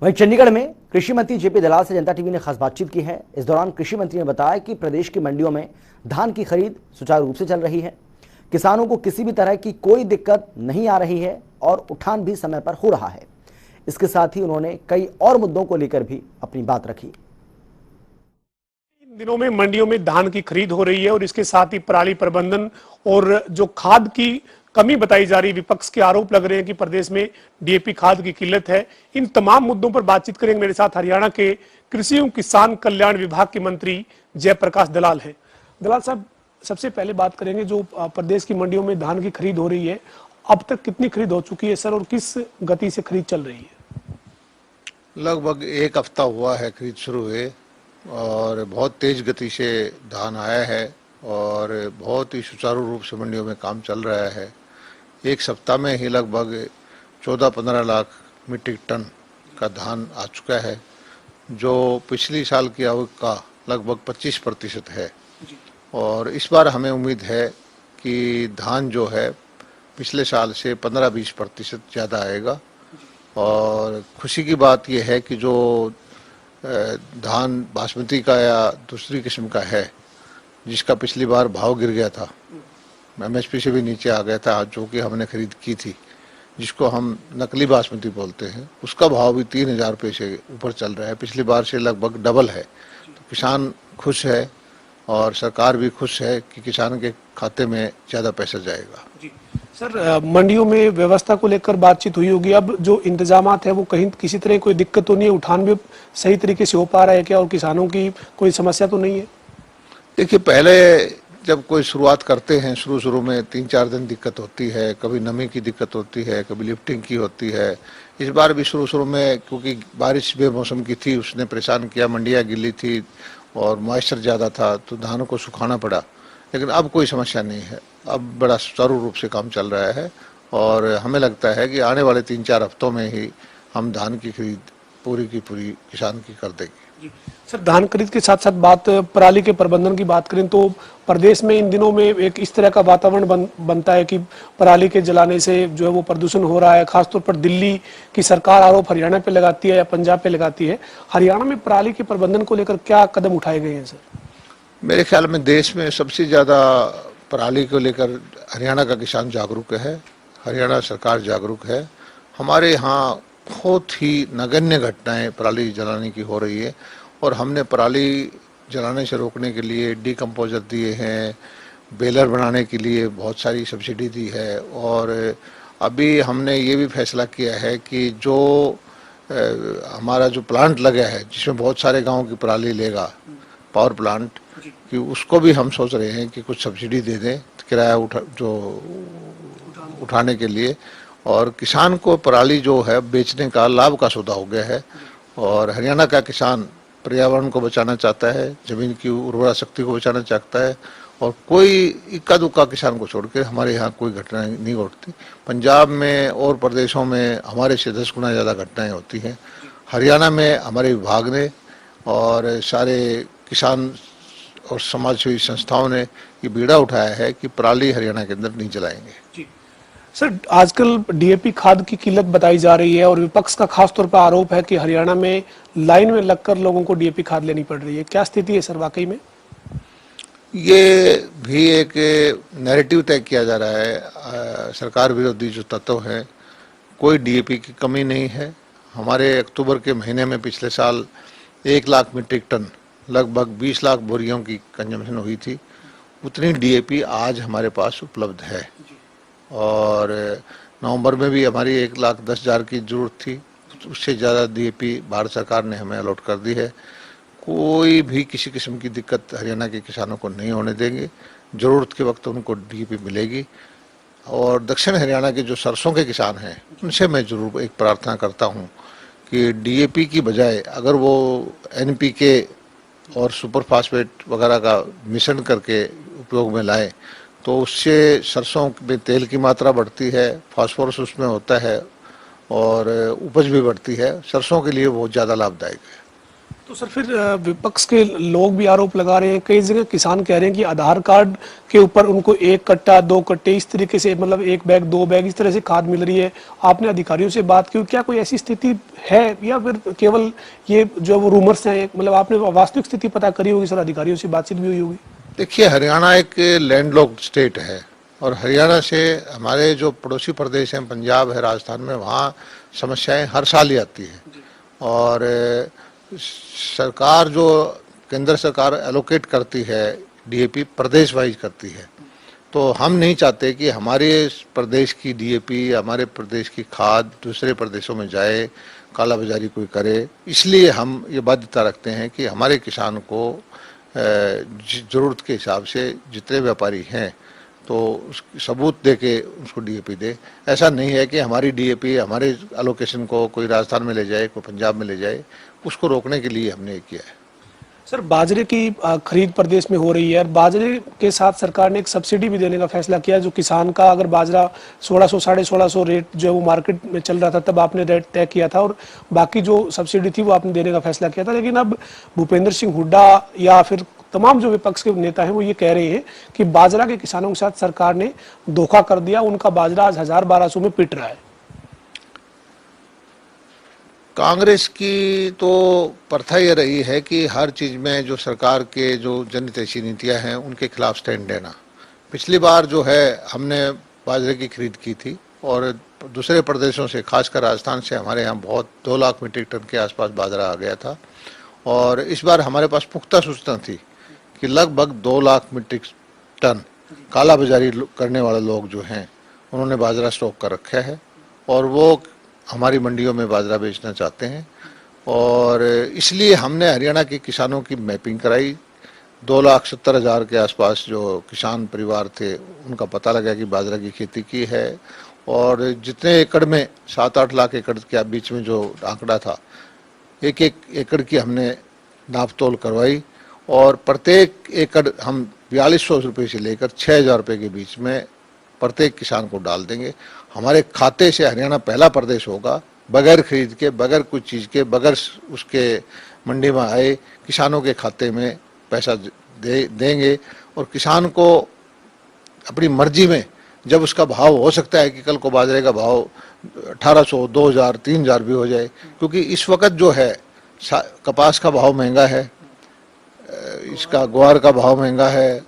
वहीं चंडीगढ़ में कृषि मंत्री जेपी दलाल से जनता टीवी ने खास बातचीत की है। इस दौरान कृषि मंत्री ने बताया कि प्रदेश की मंडियों में धान की खरीद सुचारू रूप से चल रही है, किसानों को किसी भी तरह की कोई दिक्कत नहीं आ रही है और उठान भी समय पर हो रहा है। इसके साथ ही उन्होंने कई और मुद्दों को लेकर भी अपनी बात रखी। इन दिनों में मंडियों में धान की खरीद हो रही है और इसके साथ ही पराली प्रबंधन और जो खाद की कमी बताई जा रही है, विपक्ष के आरोप लग रहे हैं कि प्रदेश में डीएपी खाद की किल्लत है। इन तमाम मुद्दों पर बातचीत करेंगे। मेरे साथ हरियाणा के कृषि एवं किसान कल्याण विभाग के मंत्री जयप्रकाश दलाल हैं। दलाल साहब, सबसे पहले बात करेंगे जो प्रदेश की मंडियों में धान की खरीद हो रही है, अब तक कितनी खरीद हो चुकी है सर, और किस गति से खरीद चल रही है? लगभग एक हफ्ता हुआ है खरीद शुरू हुए और बहुत तेज गति से धान आया है और बहुत ही सुचारू रूप से मंडियों में काम चल रहा है। एक सप्ताह में ही लगभग 14-15 लाख मीट्रिक टन का धान आ चुका है, जो पिछली साल की आवक का लगभग 25% है। और इस बार हमें उम्मीद है कि धान जो है पिछले साल से 15-20% ज़्यादा आएगा। और खुशी की बात यह है कि जो धान बासमती का या दूसरी किस्म का है, जिसका पिछली बार भाव गिर गया था, एमएसपी से भी नीचे आ गया था, जो कि हमने खरीद की थी, जिसको हम नकली बासमती बोलते हैं, उसका भाव भी 3000 रुपये से ऊपर चल रहा है, पिछली बार से लगभग डबल है। तो किसान खुश है और सरकार भी खुश है कि किसान के खाते में ज़्यादा पैसा जाएगा। जी सर, मंडियों में व्यवस्था को लेकर बातचीत हुई होगी। अब जो इंतजामात है वो कहीं किसी तरह कोई दिक्कत तो नहीं है, उठान भी सही तरीके से हो पा रहा है क्या, और किसानों की कोई समस्या तो नहीं है? देखिए, पहले जब कोई शुरुआत करते हैं, शुरू में 3-4 दिन दिक्कत होती है, कभी नमी की दिक्कत होती है, कभी लिफ्टिंग की होती है। इस बार भी शुरू में क्योंकि बारिश बेमौसम की थी, उसने परेशान किया, मंडियाँ गिली थी और मॉइस्चर ज़्यादा था, तो धानों को सुखाना पड़ा। लेकिन अब कोई समस्या नहीं है, अब बड़ा सुचारू रूप से काम चल रहा है और हमें लगता है कि आने वाले 3-4 हफ्तों में ही हम धान की खरीद पूरी की पूरी किसान की कर देंगे। सर, धान खरीद के साथ साथ बात पराली के प्रबंधन की बात करें तो प्रदेश में इन दिनों में एक इस तरह का वातावरण बनता है कि पराली के जलाने से जो है वो प्रदूषण हो रहा है। खासतौर पर दिल्ली की सरकार आरोप हरियाणा पे लगाती है या पंजाब पे लगाती है। हरियाणा में पराली के प्रबंधन को लेकर क्या कदम उठाए गए हैं सर? मेरे ख्याल में देश में सबसे ज़्यादा पराली को लेकर हरियाणा का किसान जागरूक है, हरियाणा सरकार जागरूक है। हमारे यहाँ बहुत ही नगण्य घटनाएं पराली जलाने की हो रही है और हमने पराली जलाने से रोकने के लिए डीकम्पोजर दिए हैं, बेलर बनाने के लिए बहुत सारी सब्सिडी दी है। और अभी हमने ये भी फैसला किया है कि जो हमारा जो प्लांट लगा है जिसमें बहुत सारे गाँव की पराली लेगा, पावर प्लांट, कि उसको भी हम सोच रहे हैं कि कुछ सब्सिडी दे दें किराया उठाने के लिए। और किसान को पराली जो है बेचने का लाभ का सौदा हो गया है। और हरियाणा का किसान पर्यावरण को बचाना चाहता है, जमीन की उर्वरा शक्ति को बचाना चाहता है और कोई इक्का दुक्का किसान को छोड़ के हमारे यहाँ कोई घटना नहीं घटती। पंजाब में और प्रदेशों में हमारे से 10 गुना ज़्यादा घटनाएं होती हैं। हरियाणा में हमारे विभाग ने और सारे किसान और समाजसेवी संस्थाओं ने ये बीड़ा उठाया है कि पराली हरियाणा के अंदर नहीं जलाएंगे। जी सर, आजकल डीएपी खाद की किल्लत बताई जा रही है और विपक्ष का खास तौर पर आरोप है कि हरियाणा में लाइन में लगकर लोगों को डीएपी खाद लेनी पड़ रही है। क्या स्थिति है सर वाकई में? ये भी एक नैरेटिव तय किया जा रहा है। सरकार विरोधी जो तत्व हैं, कोई डीएपी की कमी नहीं है। हमारे अक्टूबर के महीने में पिछले साल 1 लाख मीट्रिक टन, लगभग 20 लाख बोरियों की कंजम्पशन हुई थी। उतनी डीएपी आज हमारे पास उपलब्ध है और नवंबर में भी हमारी 1,10,000 की जरूरत थी, उससे ज़्यादा डीएपी भारत सरकार ने हमें अलॉट कर दी है। कोई भी किसी किस्म की दिक्कत हरियाणा के किसानों को नहीं होने देंगे, ज़रूरत के वक्त उनको डीएपी मिलेगी। और दक्षिण हरियाणा के जो सरसों के किसान हैं, उनसे मैं ज़रूर एक प्रार्थना करता हूँ कि डीएपी की बजाय अगर वो एनपीके और सुपर फास्फेट वगैरह का मिश्रण करके उपयोग में लाएं तो उससे सरसों में तेल की मात्रा बढ़ती है, फास्फोरस उसमें होता है और उपज भी बढ़ती है। सरसों के लिए बहुत ज़्यादा लाभदायक है। तो सर फिर विपक्ष के लोग भी आरोप लगा रहे हैं, कई जगह किसान कह रहे हैं कि आधार कार्ड के ऊपर उनको 1 कट्टा 2 कट्टे इस तरीके से, मतलब 1 बैग 2 बैग इस तरह से खाद मिल रही है। आपने अधिकारियों से बात की, क्या कोई ऐसी स्थिति है या फिर केवल ये जो वो रूमर्स हैं, मतलब आपने वास्तविक स्थिति पता करी होगी सर, अधिकारियों से बातचीत भी हुई होगी? देखिए, हरियाणा एक लैंडलॉक्ड स्टेट है और हरियाणा से हमारे जो पड़ोसी प्रदेश हैं, पंजाब है, राजस्थान में, वहाँ समस्याएं हर साल ही आती है। और सरकार जो केंद्र सरकार एलोकेट करती है डीएपी प्रदेश वाइज करती है, तो हम नहीं चाहते कि हमारे प्रदेश की डीएपी, हमारे प्रदेश की खाद दूसरे प्रदेशों में जाए, काला बाजारी कोई करे। इसलिए हम ये बाध्यता रखते हैं कि हमारे किसान को ज़रूरत के हिसाब से जितने व्यापारी हैं तो उस सबूत दे के उसको डीएपी दे। ऐसा नहीं है कि हमारी डीएपी हमारे एलोकेशन को कोई राजस्थान में ले जाए, कोई पंजाब में ले जाए। उसको रोकने के लिए हमने किया है। सर बाजरे की खरीद प्रदेश में हो रही है और बाजरे के साथ सरकार ने एक सब्सिडी भी देने का फैसला किया, जो किसान का अगर बाजरा 1600 1650 रेट जो है वो मार्केट में चल रहा था तब आपने रेट तय किया था और बाकी जो सब्सिडी थी वो आपने देने का फैसला किया था। लेकिन अब भूपेंद्र सिंह हुड्डा या फिर तमाम जो विपक्ष के नेता हैं वो ये कह रहे हैं कि बाजरा के किसानों के साथ सरकार ने धोखा कर दिया, उनका बाजरा आज 1000-1200 में पिट रहा है। कांग्रेस की तो प्रथा ये रही है कि हर चीज़ में जो सरकार के जो जनहितैषी नीतियां हैं उनके खिलाफ स्टैंड लेना। पिछली बार जो है हमने बाजरे की खरीद की थी और दूसरे प्रदेशों से, खासकर राजस्थान से हमारे यहाँ बहुत 2 लाख मीट्रिक टन के आसपास बाजरा आ गया था। और इस बार हमारे पास पुख्ता सूचना थी कि लगभग 2 लाख मीट्रिक टन काला बाजारी करने वाले लोग जो हैं उन्होंने बाजरा स्टॉक कर रखा है और वो हमारी मंडियों में बाजरा बेचना चाहते हैं। और इसलिए हमने हरियाणा के किसानों की मैपिंग कराई। 2,70,000 के आसपास जो किसान परिवार थे उनका पता लगा कि बाजरा की खेती की है और जितने एकड़ में 7-8 लाख एकड़ के बीच में जो आंकड़ा था, एक एक एकड़ की हमने नाप तोल करवाई और प्रत्येक एकड़ हम 4200 रुपये से लेकर 6,000 रुपये के बीच में प्रत्येक किसान को डाल देंगे। हमारे खाते से हरियाणा पहला प्रदेश होगा बगैर खरीद के, बगैर कुछ चीज़ के, बगैर उसके मंडी में आए किसानों के खाते में पैसा देंगे। और किसान को अपनी मर्जी में, जब उसका भाव हो सकता है कि कल को बाजरे का भाव 1800, 2000, 3000 भी हो जाए, क्योंकि इस वक्त जो है कपास का भाव महंगा है, इसका ग्वार का भाव महंगा है,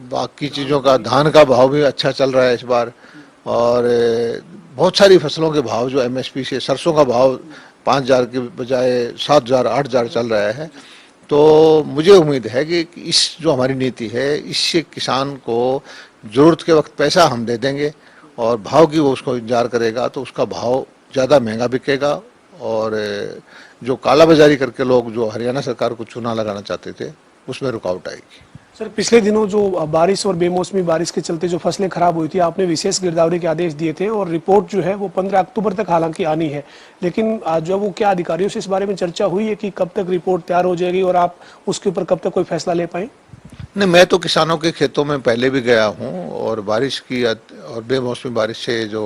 बाकी चीज़ों का, धान का भाव भी अच्छा चल रहा है इस बार। और बहुत सारी फसलों के भाव जो एमएसपी से, सरसों का भाव 5000 के बजाय 7000, 8000 चल रहा है। तो मुझे उम्मीद है कि इस जो हमारी नीति है इससे किसान को ज़रूरत के वक्त पैसा हम दे देंगे और भाव की वो उसको इंतजार करेगा तो उसका भाव ज़्यादा महंगा बिकेगा। और जो काला बाजारी करके लोग जो हरियाणा सरकार को चूना लगाना चाहते थे उसमें रुकावट आएगी। सर पिछले दिनों जो बारिश और बेमौसमी बारिश के चलते जो फसलें खराब हुई थी, आपने विशेष गिरदावरी के आदेश दिए थे और रिपोर्ट जो है वो 15 अक्टूबर तक हालांकि आनी है, लेकिन जो वो क्या अधिकारियों से इस बारे में चर्चा हुई है कि कब तक रिपोर्ट तैयार हो जाएगी और आप उसके ऊपर कब तक कोई फैसला ले पाए? नहीं, मैं तो किसानों के खेतों में पहले भी गया हूँ और बारिश की और बेमौसमी बारिश से जो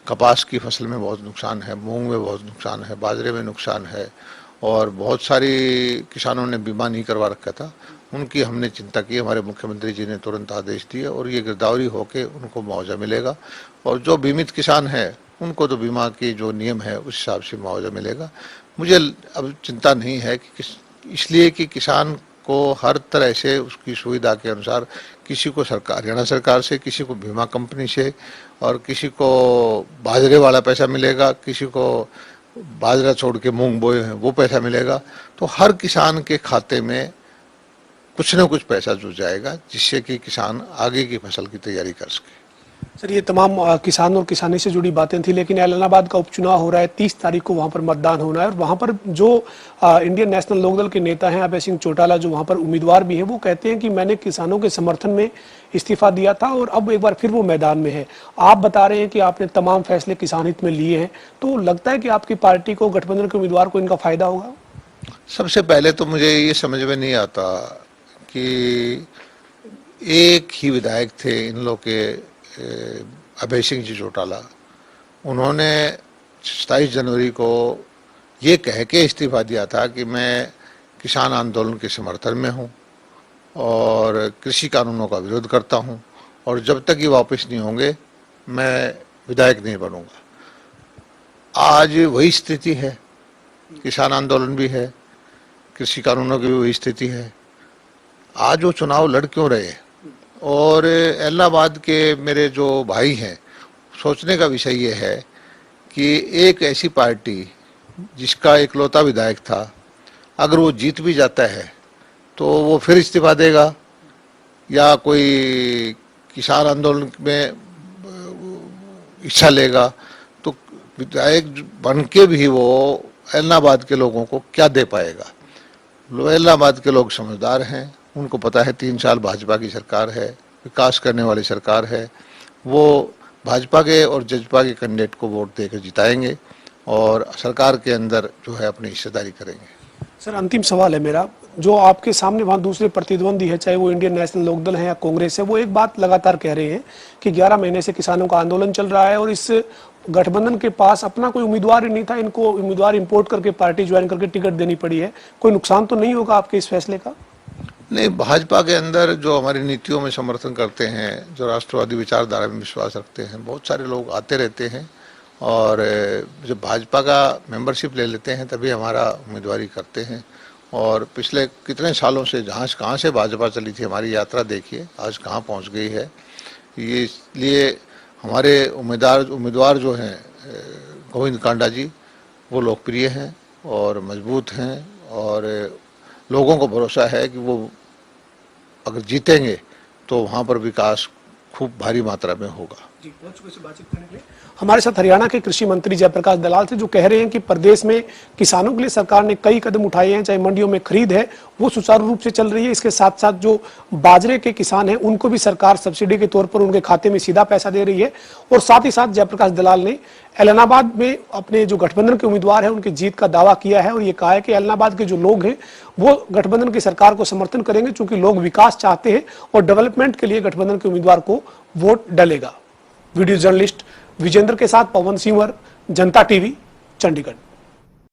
कपास की फसल में बहुत नुकसान है, मूंग में बहुत नुकसान है, बाजरे में नुकसान है और बहुत सारी किसानों ने बीमा नहीं करवा रखा था, उनकी हमने चिंता की। हमारे मुख्यमंत्री जी ने तुरंत आदेश दिए और ये गिरदावरी होके उनको मुआवजा मिलेगा और जो बीमित किसान है उनको तो बीमा की जो नियम है उस हिसाब से मुआवजा मिलेगा। मुझे अब चिंता नहीं है कि इसलिए कि किसान को हर तरह से उसकी सुविधा के अनुसार, किसी को सरकार, हरियाणा सरकार से, किसी को बीमा कंपनी से और किसी को बाजरे वाला पैसा मिलेगा, किसी को बाजरा छोड़ के मूंग बोए हैं वो पैसा मिलेगा। तो हर किसान के खाते में कुछ न कुछ पैसा जुड़ जाएगा जिससे कि किसान आगे की फसल की तैयारी कर सके। सर ये तमाम किसान और किसानी से जुड़ी बातें थी, लेकिन ऐलनाबाद का उपचुनाव हो रहा है, 30 तारीख को वहां पर मतदान होना है और वहां पर जो इंडियन नेशनल लोकदल के नेता हैं अभय सिंह चौटाला, जो वहां पर उम्मीदवार भी है, वो कहते हैं कि मैंने किसानों के समर्थन में इस्तीफा दिया था और अब एक बार फिर वो मैदान में है। आप बता रहे हैं कि आपने तमाम फैसले किसान हित में लिए हैं, तो लगता है कि आपकी पार्टी को, गठबंधन के उम्मीदवार को इनका फायदा होगा? सबसे पहले तो मुझे ये समझ में नहीं आता कि एक ही विधायक थे इन लोग के, अभय सिंह जी चौटाला, उन्होंने 27 जनवरी को ये कह के इस्तीफा दिया था कि मैं किसान आंदोलन के समर्थन में हूँ और कृषि कानूनों का विरोध करता हूँ और जब तक ये वापस नहीं होंगे मैं विधायक नहीं बनूंगा। आज वही स्थिति है, किसान आंदोलन भी है, कृषि कानूनों की भी वही स्थिति है। आज वो चुनाव लड़ क्यों रहे? और इलाहाबाद के मेरे जो भाई हैं, सोचने का विषय ये है कि एक ऐसी पार्टी जिसका इकलौता विधायक था, अगर वो जीत भी जाता है तो वो फिर इस्तीफा देगा या कोई किसान आंदोलन में हिस्सा लेगा, तो विधायक बन के भी वो इलाहाबाद के लोगों को क्या दे पाएगा? इलाहाबाद के लोग समझदार हैं, उनको पता है 3 साल भाजपा की सरकार है, विकास करने वाली सरकार है, वो भाजपा के और जजपा के कैंडिडेट को वोट देकर जिताएंगे और सरकार के अंदर जो है अपनी हिस्सेदारी करेंगे। सर, अंतिम सवाल है मेरा, जो आपके सामने वहाँ दूसरे प्रतिद्वंदी है, चाहे वो इंडियन नेशनल लोकदल है या कांग्रेस है, वो एक बात लगातार कह रहे हैं कि 11 महीने से किसानों का आंदोलन चल रहा है और इस गठबंधन के पास अपना कोई उम्मीदवार ही नहीं था, इनको उम्मीदवार इंपोर्ट करके पार्टी ज्वाइन करके टिकट देनी पड़ी है। कोई नुकसान तो नहीं होगा आपके इस फैसले का? नहीं, भाजपा के अंदर जो हमारी नीतियों में समर्थन करते हैं, जो राष्ट्रवादी विचारधारा में विश्वास रखते हैं, बहुत सारे लोग आते रहते हैं और जब भाजपा का मेंबरशिप ले लेते हैं तभी हमारा उम्मीदवारी करते हैं। और पिछले कितने सालों से कहाँ से भाजपा चली थी, हमारी यात्रा देखिए आज कहाँ पहुँच गई है। ये इसलिए हमारे उम्मीदवार जो हैं गोविंद कांडा जी, वो लोकप्रिय हैं और मजबूत हैं और लोगों को भरोसा है कि वो अगर जीतेंगे तो वहाँ पर विकास खूब भारी मात्रा में होगा। जी, बहुत शुक्रिया से बातचीत करने के लिए। हमारे साथ हरियाणा के कृषि मंत्री जयप्रकाश दलाल थे, जो कह रहे हैं कि प्रदेश में किसानों के लिए सरकार ने कई कदम उठाए हैं, चाहे मंडियों में खरीद है वो सुचारू रूप से चल रही है, इसके साथ साथ जो बाजरे के किसान हैं उनको भी सरकार सब्सिडी के तौर पर उनके खाते में सीधा पैसा दे रही है। और साथ ही साथ जयप्रकाश दलाल ने इलाहाबाद में अपने जो गठबंधन के उम्मीदवार है उनकी जीत का दावा किया है और ये कहा है कि इलाहाबाद के जो लोग हैं वो गठबंधन की सरकार को समर्थन करेंगे, क्योंकि लोग विकास चाहते हैं और डेवलपमेंट के लिए गठबंधन के उम्मीदवार को वोट डलेगा। वीडियो जर्नलिस्ट विजेंद्र के साथ पवन सिंह, जनता टीवी, चंडीगढ़।